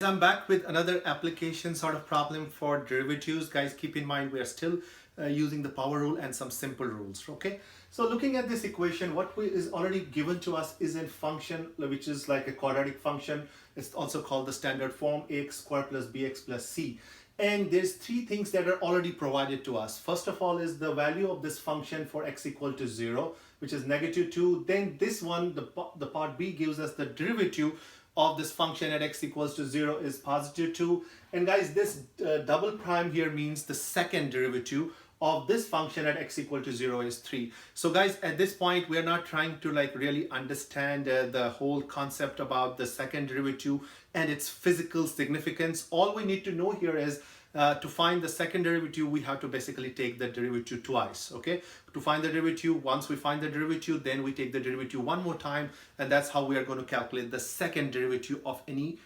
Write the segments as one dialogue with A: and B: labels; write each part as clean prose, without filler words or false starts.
A: I'm back with another application sort of problem for derivatives. Guys, keep in mind we are still using the power rule and some simple rules. Okay, so looking at this equation, is already given to us is a function which is like a quadratic function. It's also called the standard form ax squared plus bx plus c. And there's three things that are already provided to us. First of all is the value of this function for x equal to 0, which is -2. Then this one, the part b, gives us the derivative of this function at x equals to 0 is +2. And guys, this double prime here means the second derivative of this function at x equal to 0 is 3. So guys, at this point we are not trying to like really understand the whole concept about the second derivative and its physical significance. All we need to know here is to find the second derivative, we have to basically take the derivative twice. Okay, to find the derivative, once we find the derivative, then we take the derivative one more time, and that's how we are going to calculate the second derivative of any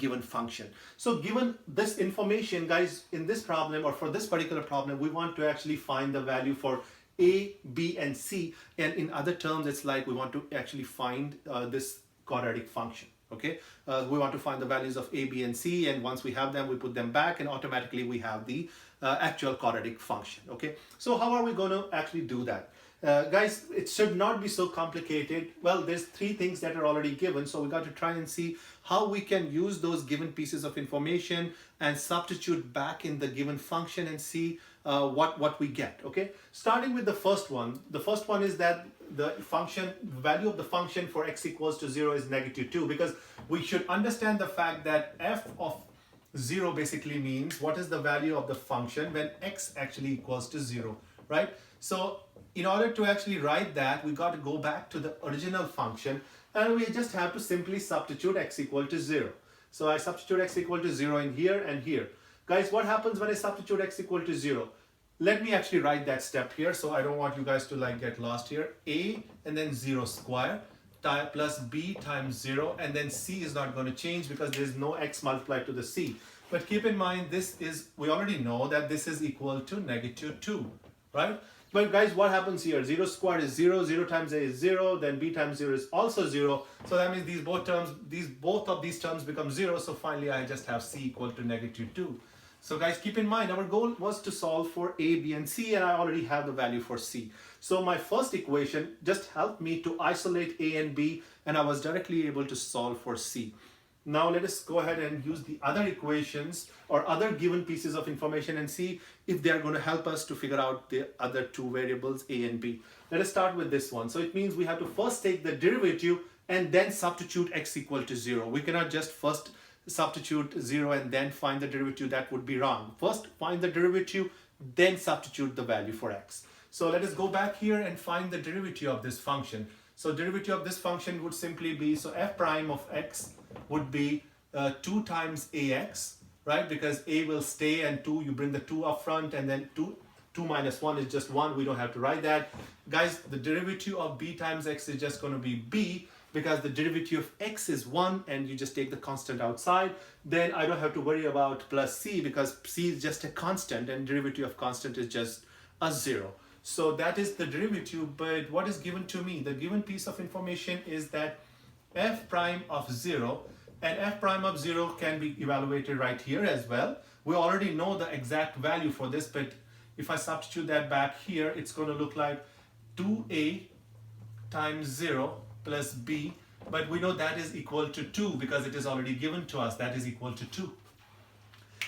A: given function. So given this information, guys, in this problem or for this particular problem, we want to actually find the value for a, b, and c, and in other terms it's like we want to actually find this quadratic function. Okay, we want to find the values of a, b, and c, and once we have them, we put them back, and automatically we have the actual quadratic function. Okay, so how are we going to actually do that? Guys, it should not be so complicated. Well, there's three things that are already given, so we got to try and see how we can use those given pieces of information and substitute back in the given function and see what we get. Okay, starting with the first one. The first one is that the value of the function for x equals to 0 is -2, because we should understand the fact that f of 0 basically means what is the value of the function when x actually equals to 0, right? So in order to actually write that, we got to go back to the original function, and we just have to simply substitute x equal to 0. So I substitute x equal to 0 in here and here. Guys, what happens when I substitute x equal to 0? Let me actually write that step here, so I don't want you guys to like get lost here. A and then 0 square plus b times 0, and then c is not going to change because there is no x multiplied to the c. But keep in mind, we already know that this is equal to -2, right? But guys, what happens here? 0 squared is 0, 0 times a is 0, then b times 0 is also 0. So that means both of these terms become 0. So finally, I just have c equal to -2. So guys, keep in mind, our goal was to solve for a, b, and c, and I already have the value for c. So my first equation just helped me to isolate a and b, and I was directly able to solve for c. Now let us go ahead and use the other equations or other given pieces of information and see if they are going to help us to figure out the other two variables, a and b. Let us start with this one. So it means we have to first take the derivative and then substitute x equal to 0. We cannot just first substitute 0 and then find the derivative. That would be wrong. First find the derivative, then substitute the value for x. So let us go back here and find the derivative of this function. So derivative of this function would simply be, so f prime of x would be 2 times ax, right? Because a will stay and 2, you bring the 2 up front, and then 2 minus 1 is just 1. We don't have to write that. Guys, the derivative of b times x is just going to be b, because the derivative of x is 1 and you just take the constant outside. Then I don't have to worry about plus c, because c is just a constant and derivative of constant is just a 0. So that is the derivative, but what is given to me? The given piece of information is that f prime of 0, and f prime of 0 can be evaluated right here as well. We already know the exact value for this, but if I substitute that back here, it's going to look like 2a times 0 plus b, but we know that is equal to 2 because it is already given to us. That is equal to 2.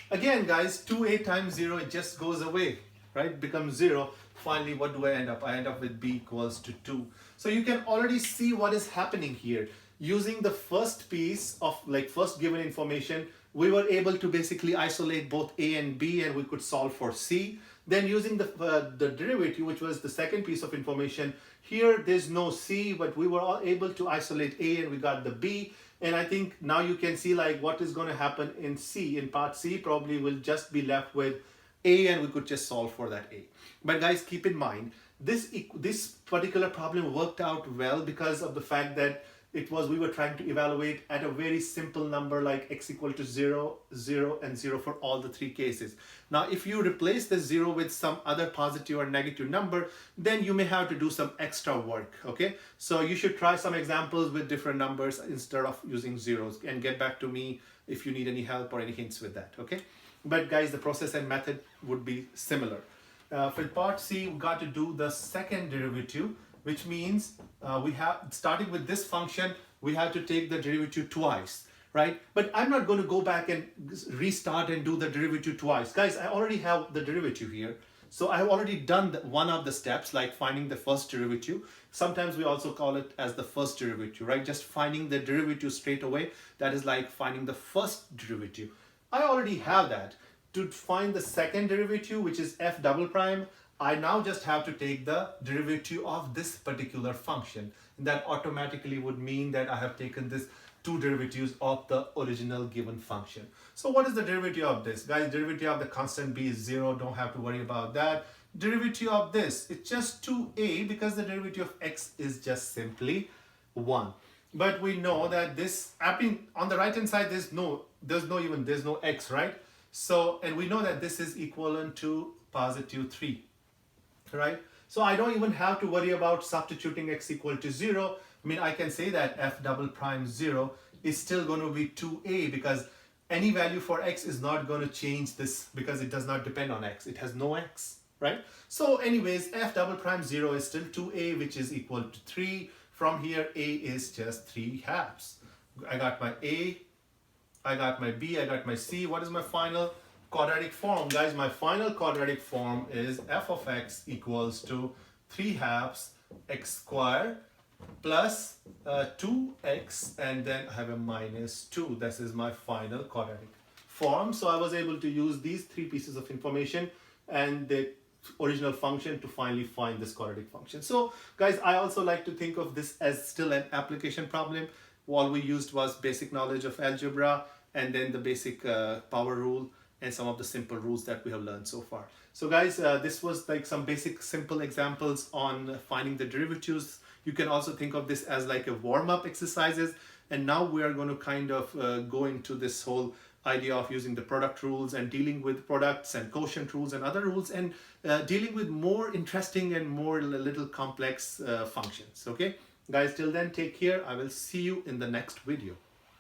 A: Again, guys, 2a times 0, it just goes away, right? Becomes 0. Finally, what do I end up? I end up with b equals to 2. So you can already see what is happening here. Using the first piece of first given information, we were able to basically isolate both a and b, and we could solve for c. Then using the derivative, which was the second piece of information, here there's no c, but we were all able to isolate a and we got the b. And I think now you can see like what is going to happen in c. In part c, probably we'll just be left with a, and we could just solve for that a. But guys, keep in mind, this particular problem worked out well because of the fact that we were trying to evaluate at a very simple number like x equal to 0, 0, and 0 for all the three cases. Now, if you replace the 0 with some other positive or negative number, then you may have to do some extra work, okay? So you should try some examples with different numbers instead of using zeros, and get back to me if you need any help or any hints with that, okay? But guys, the process and method would be similar. For part C, we got to do the second derivative, which means we have, starting with this function, we have to take the derivative twice, right? But I'm not going to go back and restart and do the derivative twice. Guys, I already have the derivative here. So I have already done one of the steps, like finding the first derivative. Sometimes we also call it as the first derivative, right? Just finding the derivative straight away. That is like finding the first derivative. I already have that. To find the second derivative, which is f double prime, I now just have to take the derivative of this particular function. And that automatically would mean that I have taken this two derivatives of the original given function. So what is the derivative of this? Guys, derivative of the constant b is 0. Don't have to worry about that. Derivative of this, it's just 2a because the derivative of x is just simply 1. But we know that this, on the right hand side, there's no x, right? So, and we know that this is equivalent to positive 3, right? So I don't even have to worry about substituting x equal to 0. I mean, I can say that f double prime 0 is still going to be 2a because any value for x is not going to change this because it does not depend on x. It has no x, right? So anyways, f double prime 0 is still 2a, which is equal to 3. From here, a is just 3 halves. I got my a, I got my b, I got my c. What is my final quadratic form? Guys, my final quadratic form is f of x equals to 3 halves x squared plus 2x, and then I have a minus 2. This is my final quadratic form. So I was able to use these 3 pieces of information and the original function to finally find this quadratic function. So guys, I also like to think of this as still an application problem. All we used was basic knowledge of algebra and then the basic power rule and some of the simple rules that we have learned so far. So guys, this was like some basic simple examples on finding the derivatives. You can also think of this as like a warm-up exercises. And now we are going to kind of go into this whole idea of using the product rules and dealing with products and quotient rules and other rules and dealing with more interesting and more little complex functions. Okay, guys, till then, take care. I will see you in the next video.